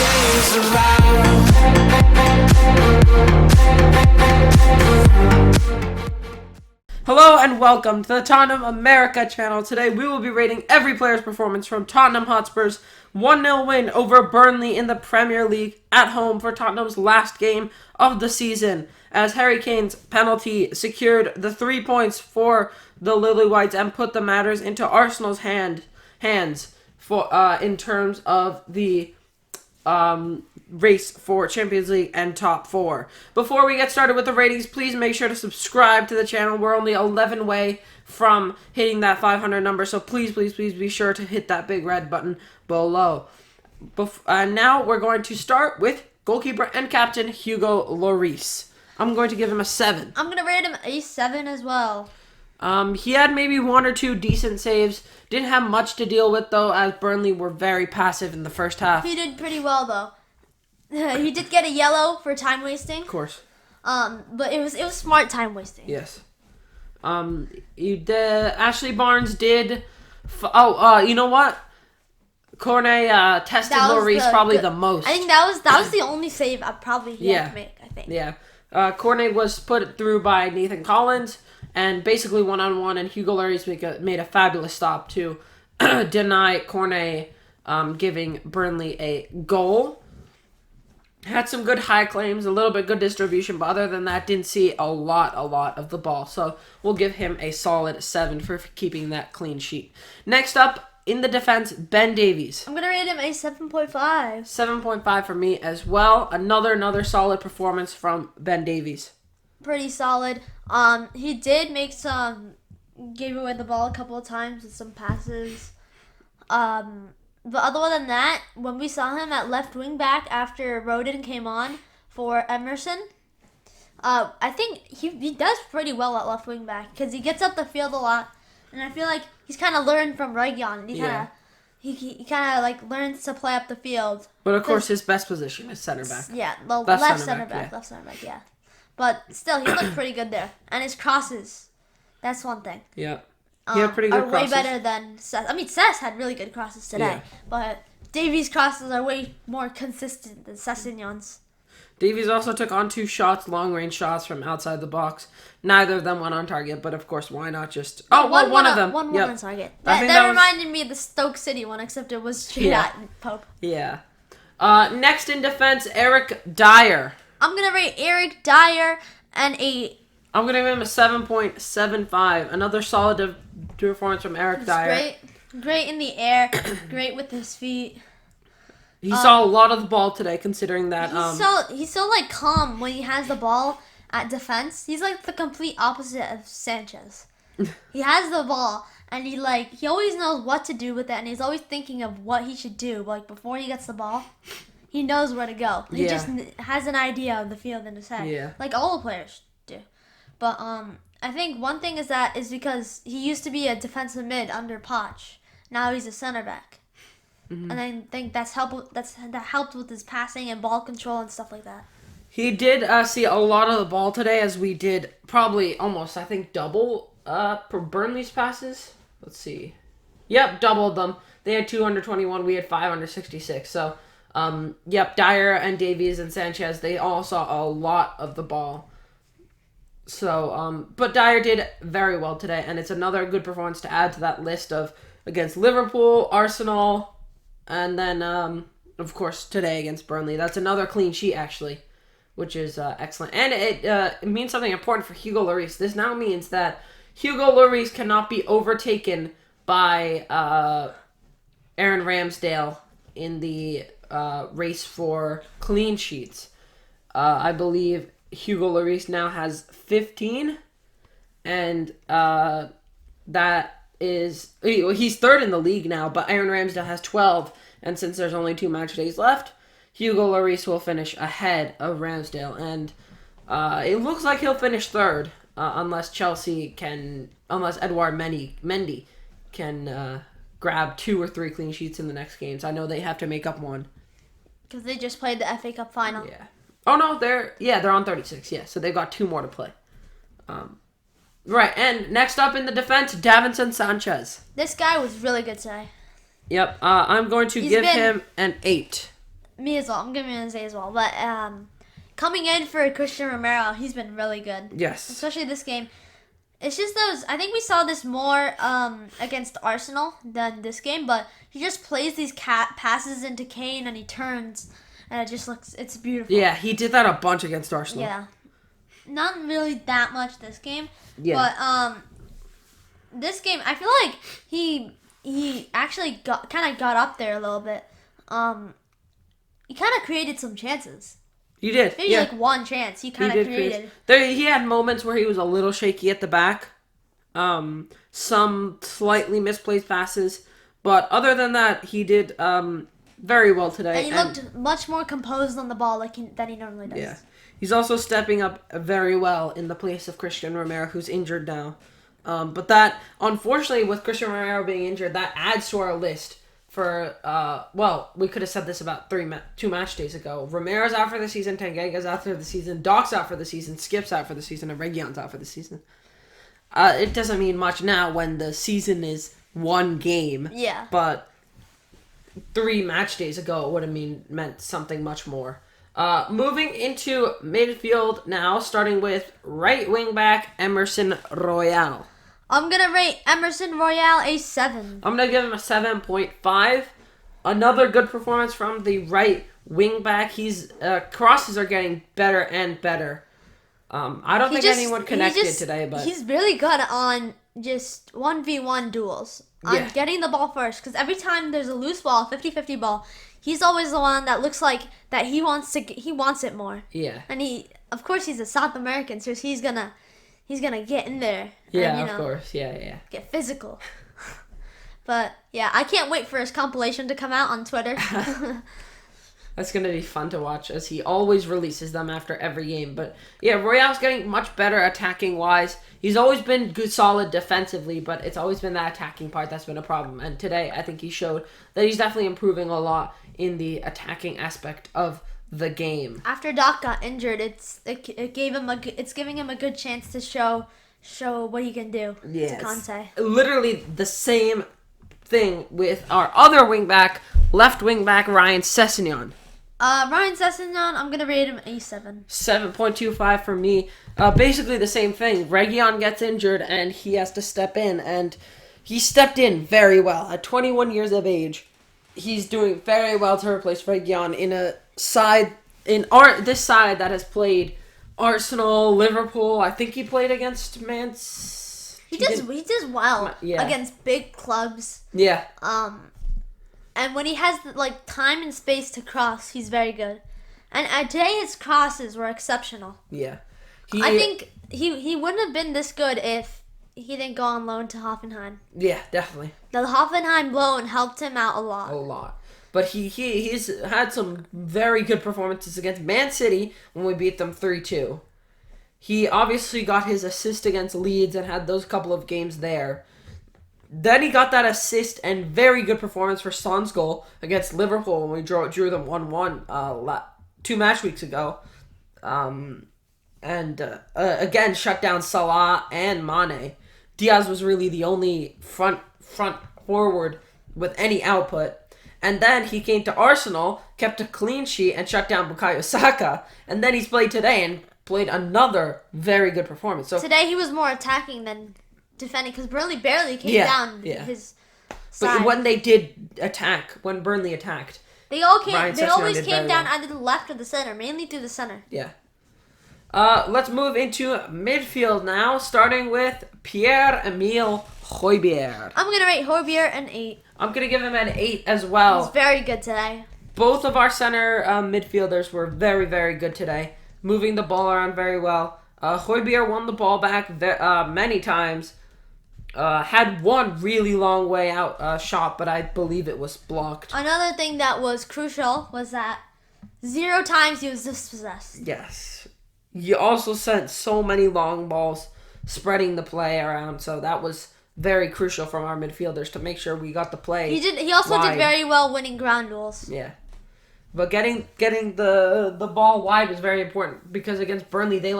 days around. Hello and welcome to the Tottenham America channel. Today we will be rating every player's performance from Tottenham Hotspur's 1-0 win over Burnley in the Premier League at home for Tottenham's last game of the season, as Harry Kane's penalty secured the 3 points for the Lily Whites and put the matters into Arsenal's hands for in terms of the race for Champions League and top 4. Before we get started with the ratings, please make sure to subscribe to the channel. We're only 11 away from hitting that 500 number, so please be sure to hit that big red button below. Now we're going to start with goalkeeper and captain Hugo Lloris. I'm going to give him a 7. I'm going to rate him a 7 as well. He had maybe 1 or 2 decent saves. Didn't have much to deal with, though, as Burnley were very passive in the first half. He did pretty well, though. He did get a yellow for time wasting. Of course. But it was smart time wasting. Yes. Ashley Barnes did. You know what? Cornet tested Lloris probably the most. I think that was the only save he had to make. I think. Yeah. Cornet was put through by Nathan Collins and basically 1-on-1, and Hugo Lloris made a fabulous stop to deny Cornet giving Burnley a goal. Had some good high claims, a little bit good distribution, but other than that, didn't see a lot of the ball. So we'll give him a solid 7 for keeping that clean sheet. Next up, in the defense, Ben Davies. I'm going to rate him a 7.5. 7.5 for me as well. Another solid performance from Ben Davies. Pretty solid. He did make gave away the ball a couple of times with some passes. But other than that, when we saw him at left wing back after Rodon came on for Emerson, I think he does pretty well at left wing back because he gets up the field a lot, and I feel like he's kind of learned from Reguilon. He kind of like learns to play up the field. But of course, his best position is center back. Yeah, left center back. Yeah, but still, he looked pretty good there, and his crosses. That's one thing. Yeah. Yeah, pretty good crosses. Way better than Seth. I mean, Seth had really good crosses today, but Davies' crosses are way more consistent than Sessegnon's. Davies also took on 2 shots, long-range shots from outside the box. Neither of them went on target, but of course, why not just... one of them. One on target. That reminded me of the Stoke City one, except it was straight at Pope. Yeah. Next in defense, Eric Dyer. I'm going to rate Eric Dyer an 8. I'm going to give him a 7.75. Another solid performance from Eric Dyer. Great in the air. Great with his feet. He saw a lot of the ball today, considering that... He's so like calm when he has the ball at defense. He's like the complete opposite of Sanchez. He has the ball, and he always knows what to do with it, and he's always thinking of what he should do. Like, before he gets the ball, he knows where to go. He just has an idea of the field in his head. Yeah. Like all the players do. But I think one thing is because he used to be a defensive mid under Poch. Now he's a center back. Mm-hmm. And I think that helped with his passing and ball control and stuff like that. He did see a lot of the ball today, as we did probably almost, I think, double for Burnley's passes. Let's see. Yep, doubled them. They had 221, we had 566. So, Dyer and Davies and Sanchez, they all saw a lot of the ball. So, but Dyer did very well today, and it's another good performance to add to that list of against Liverpool, Arsenal, and then, of course, today against Burnley. That's another clean sheet, actually, which is excellent. And it means something important for Hugo Lloris. This now means that Hugo Lloris cannot be overtaken by Aaron Ramsdale in the race for clean sheets. I believe Hugo Lloris now has 15, and that is... He's third in the league now, but Aaron Ramsdale has 12, and since there's only 2 match days left, Hugo Lloris will finish ahead of Ramsdale, and it looks like he'll finish third, unless Edouard Mendy can grab 2 or 3 clean sheets in the next games. I know they have to make up 1. Because they just played the FA Cup final. Yeah. Oh, no, they're on 36, yeah, so they've got 2 more to play. Right, and next up in the defense, Davinson Sanchez. This guy was really good today. Yep, I'm going to give him an 8. Me as well. I'm giving him an A as well. But coming in for Christian Romero, he's been really good. Yes. Especially this game. It's just those. I think we saw this more against Arsenal than this game, but he just plays these passes into Kane and he turns, and it just looks. It's beautiful. Yeah, he did that a bunch against Arsenal. Yeah, not really that much this game. Yeah. But this game I feel like he actually kind of got up there a little bit. He kind of created some chances. He did. Maybe like one chance he kind of created. He had moments where he was a little shaky at the back. Some slightly misplaced passes, but other than that, he did very well today. And he looked much more composed on the ball than he normally does. Yeah. He's also stepping up very well in the place of Christian Romero, who's injured now. But that, unfortunately, with Christian Romero being injured, that adds to our list for, we could have said this about 2 match days ago. Romero's out for the season, Tanganga's out for the season, Doc's out for the season, Skip's out for the season, and Reguilón's out for the season. It doesn't mean much now when the season is one game. Yeah. But 3 match days ago, it would have meant something much more. Moving into midfield now, starting with right wing back Emerson Royal. I'm going to rate Emerson Royal a 7. I'm going to give him a 7.5. Another good performance from the right wing back. His crosses are getting better and better. I don't think anyone connected today, but he's really good on just 1v1 duels. On getting the ball first, because every time there's a loose ball, 50-50 ball, he's always the one that looks like that he wants it more. Yeah. And of course he's a South American, so he's gonna get in there. Yeah, and, of course. Yeah. Get physical. But yeah, I can't wait for his compilation to come out on Twitter. That's going to be fun to watch, as he always releases them after every game. But yeah, Royale's getting much better attacking-wise. He's always been good, solid defensively, but it's always been that attacking part that's been a problem. And today, I think he showed that he's definitely improving a lot in the attacking aspect of the game. After Doc got injured, it's giving him a good chance to show what he can do. Yes. To Conte. Literally the same thing with our other wingback, left wingback Ryan Sessegnon. Ryan Sessegnon, I'm going to rate him a 7. 7.25 for me. Basically the same thing. Reguilón gets injured and he has to step in, and he stepped in very well. At 21 years of age, he's doing very well to replace Reguilón in this side that has played Arsenal, Liverpool. I think he played against He does well against big clubs. Yeah. And when he has time and space to cross, he's very good. And today his crosses were exceptional. Yeah. I think he wouldn't have been this good if he didn't go on loan to Hoffenheim. Yeah, definitely. The Hoffenheim loan helped him out a lot. A lot. But he's had some very good performances against Man City when we beat them 3-2. He obviously got his assist against Leeds and had those couple of games there. Then he got that assist and very good performance for Son's goal against Liverpool when we drew them 1-1 2 match weeks ago. Again, shut down Salah and Mane. Diaz was really the only front forward with any output. And then he came to Arsenal, kept a clean sheet, and shut down Bukayo Saka. And then he's played today and played another very good performance. So today he was more attacking than defending, because Burnley barely came down his side. But when they did attack, when Burnley attacked, they always came down either the left or the center, mainly through the center. Yeah. Let's move into midfield now, starting with Pierre-Emile Højbjerg. I'm going to rate Højbjerg an 8. I'm going to give him an 8 as well. He's very good today. Both of our center midfielders were very, very good today, moving the ball around very well. Højbjerg won the ball back many times. Had one really long way out shot, but I believe it was blocked. Another thing that was crucial was that 0 times he was dispossessed. Yes. You also sent so many long balls spreading the play around, so that was very crucial from our midfielders to make sure we got the play. He also wide. did very well winning ground duels. Yeah. But getting the ball wide was very important, because against Burnley they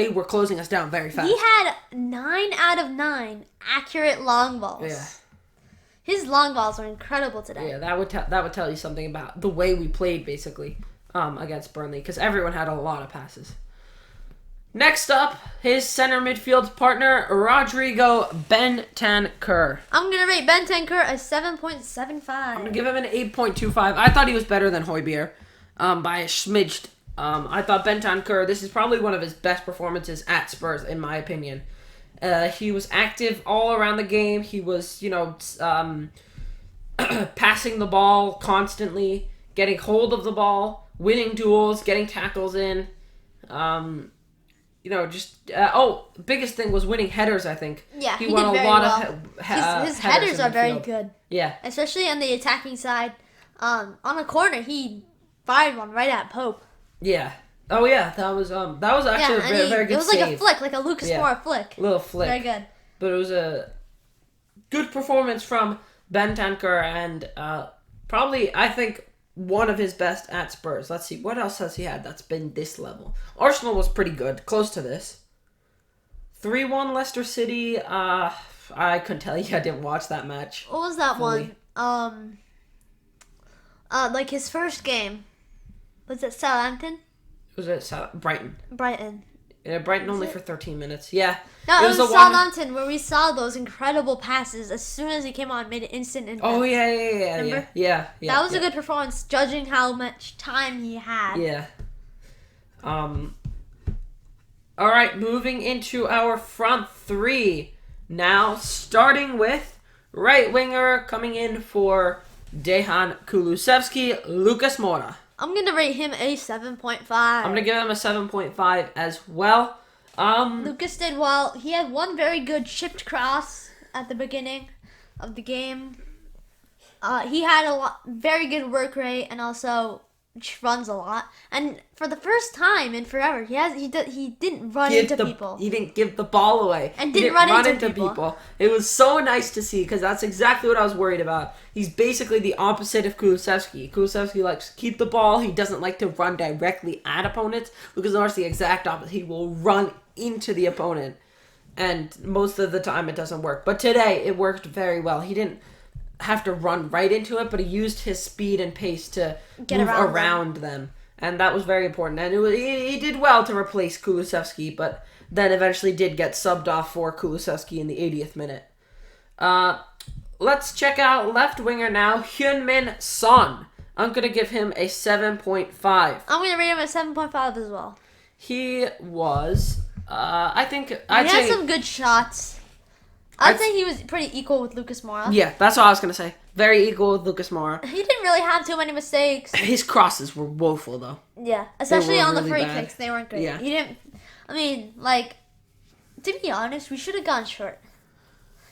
were closing us down very fast. He had 9 out of 9 accurate long balls. Yeah. His long balls were incredible today. Yeah, that would tell you something about the way we played basically against Burnley because everyone had a lot of passes. Next up, his center midfield partner Rodrigo Bentancur. I'm gonna rate Bentancur a 7.75. I'm gonna give him an 8.25. I thought he was better than Højbjerg by a smidge. I thought Bentancur, this is probably one of his best performances at Spurs in my opinion. He was active all around the game. He was, passing the ball constantly, getting hold of the ball, winning duels, getting tackles in. Biggest thing was winning headers, I think. Yeah, he did won a very lot well. of His headers are very good. Yeah. Especially on the attacking side. On a corner, he fired one right at Pope. Yeah. Oh yeah, that was actually a very good It was save. like a flick, like a Lucas Moura flick. Little flick. Very good. But it was a good performance from Bentancur and probably, I think, one of his best at Spurs. Let's see, what else has he had that's been this level? Arsenal was pretty good, close to this. 3-1 Leicester City. I couldn't tell you, I didn't watch that match. What was that fully. one? Like his first game. Was it Southampton? Was it Brighton? Brighton. Yeah, Brighton only for 13 minutes. Yeah. No, it was the Southampton where we saw those incredible passes as soon as he came on, made an instant impact. Oh yeah. Remember? Yeah. That was a good performance, judging how much time he had. Yeah. All right, moving into our front three. Now, starting with right winger coming in for Dejan Kulusevski, Lucas Moura. I'm going to rate him a 7.5. I'm going to give him a 7.5 as well. Lucas did well. He had one very good chipped cross at the beginning of the game. He had very good work rate and also runs a lot. And for the first time in forever, he didn't run into people. He didn't give the ball away. And didn't run into people. It was so nice to see because that's exactly what I was worried about. He's basically the opposite of Kulusevski. Kulusevski likes to keep the ball. He doesn't like to run directly at opponents. Lucas Moura's the exact opposite. He will run into the opponent. And most of the time it doesn't work. But today it worked very well. He didn't have to run right into it, but he used his speed and pace to move around them. And that was very important. And he did well to replace Kulusevski, but then eventually did get subbed off for Kulusevski in the 80th minute. Let's check out left winger now, Heung-min Son. I'm going to give him a 7.5. I'm going to rate him a 7.5 as well. He was, I think... He had some good shots. I'd say he was pretty equal with Lucas Moura. Yeah, that's what I was going to say. Very equal with Lucas Moura. He didn't really have too many mistakes. His crosses were woeful, though. Yeah, especially on the free bad. kicks. They weren't great. Yeah. He didn't... to be honest, we should have gone short.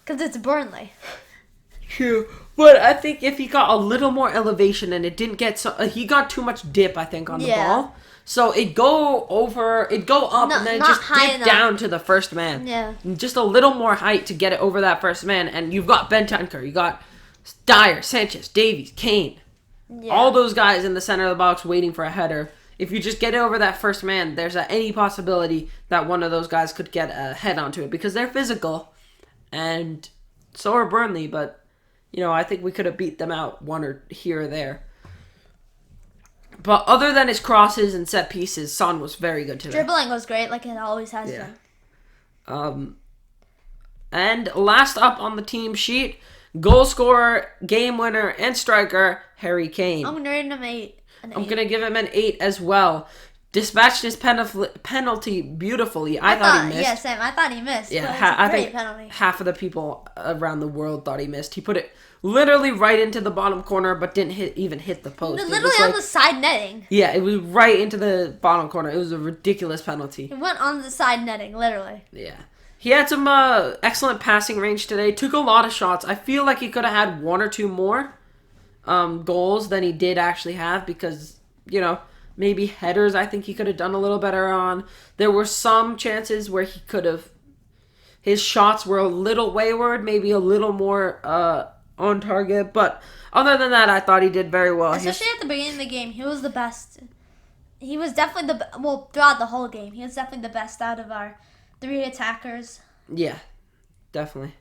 Because it's Burnley. True. But I think if he got a little more elevation and it didn't get he got too much dip, I think, on the ball. So it'd go up and then just dip down to the first man. Yeah. Just a little more height to get it over that first man. And you've got Bentancur, you got Dyer, Sanchez, Davies, Kane. Yeah. All those guys in the center of the box waiting for a header. If you just get it over that first man, there's any possibility that one of those guys could get a head onto it because they're physical. And so are Burnley, but... I think we could have beat them out one or here or there. But other than his crosses and set pieces, Son was very good today. Dribbling was great, like it always has been. And last up on the team sheet, goal scorer, game winner, and striker, Harry Kane. I'm going to rate him an 8. I'm going to give him an 8 as well. Dispatched his penalty beautifully. I thought he missed. Yeah, same. I thought he missed. Yeah, I think penalty. Half of the people around the world thought he missed. He put it literally right into the bottom corner, but didn't even hit the post. Literally on the side netting. Yeah, it was right into the bottom corner. It was a ridiculous penalty. It went on the side netting, literally. Yeah. He had some excellent passing range today. Took a lot of shots. I feel like he could have had one or two more goals than he did actually have because, maybe headers I think he could have done a little better on. There were some chances where he could have... His shots were a little wayward, maybe a little more on target. But other than that, I thought he did very well. Especially at the beginning of the game, he was the best. He was definitely throughout the whole game, he was definitely the best out of our 3 attackers. Yeah, definitely.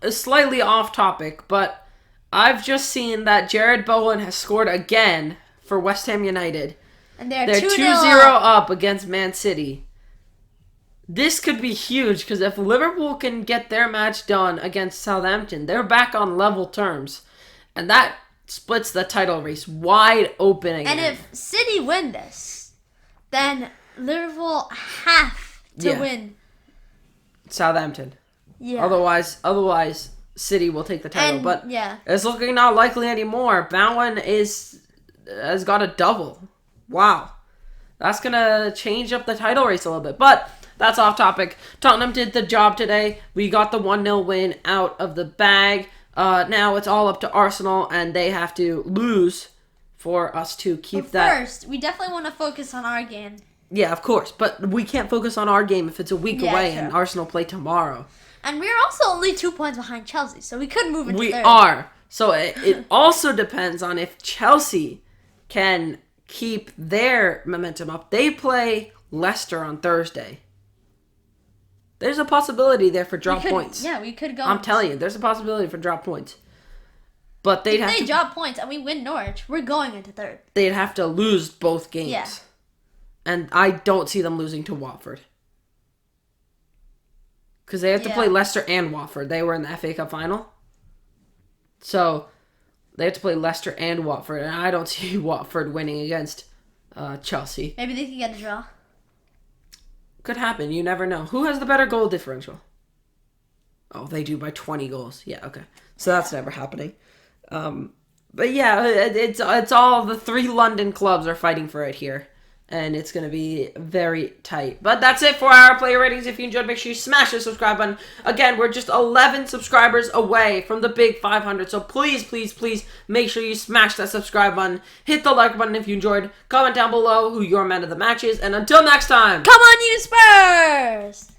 Slightly off topic, but I've just seen that Jared Bowen has scored again for West Ham United. And they're They're 2-0 up against Man City. This could be huge because if Liverpool can get their match done against Southampton, they're back on level terms. And that splits the title race wide open again. And if City win this, then Liverpool have to win. Southampton. Yeah. Otherwise, City will take the title. And, but yeah. it's looking not likely anymore. Bowen has got a double. Wow. That's going to change up the title race a little bit. But that's off topic. Tottenham did the job today. We got the 1-0 win out of the bag. Now it's all up to Arsenal, and they have to lose for us to keep that. First, we definitely want to focus on our game. Yeah, of course. But we can't focus on our game if it's a week away true. and Arsenal play tomorrow. And we're also only 2 points behind Chelsea, so we could move into We third. are. So it also depends on if Chelsea can keep their momentum up. They play Leicester on Thursday. There's a possibility there for drop points. Yeah, we could go. I'm telling you, there's a possibility for drop points. But they'd If they drop points and we win Norwich, we're going into third. they'd have to lose both games. Yeah. And I don't see them losing to Watford. Because they have to play Leicester and Watford. They were in the FA Cup final. So they have to play Leicester and Watford. And I don't see Watford winning against Chelsea. Maybe they can get a draw. Could happen. You never know. Who has the better goal differential? Oh, they do by 20 goals. Yeah, okay. So that's never happening. But yeah, it's all the 3 London clubs are fighting for it here. And it's going to be very tight. But that's it for our player ratings. If you enjoyed, make sure you smash the subscribe button. Again, we're just 11 subscribers away from the big 500. So please, please, please make sure you smash that subscribe button. Hit the like button if you enjoyed. Comment down below who your man of the match is. And until next time. Come on, you Spurs!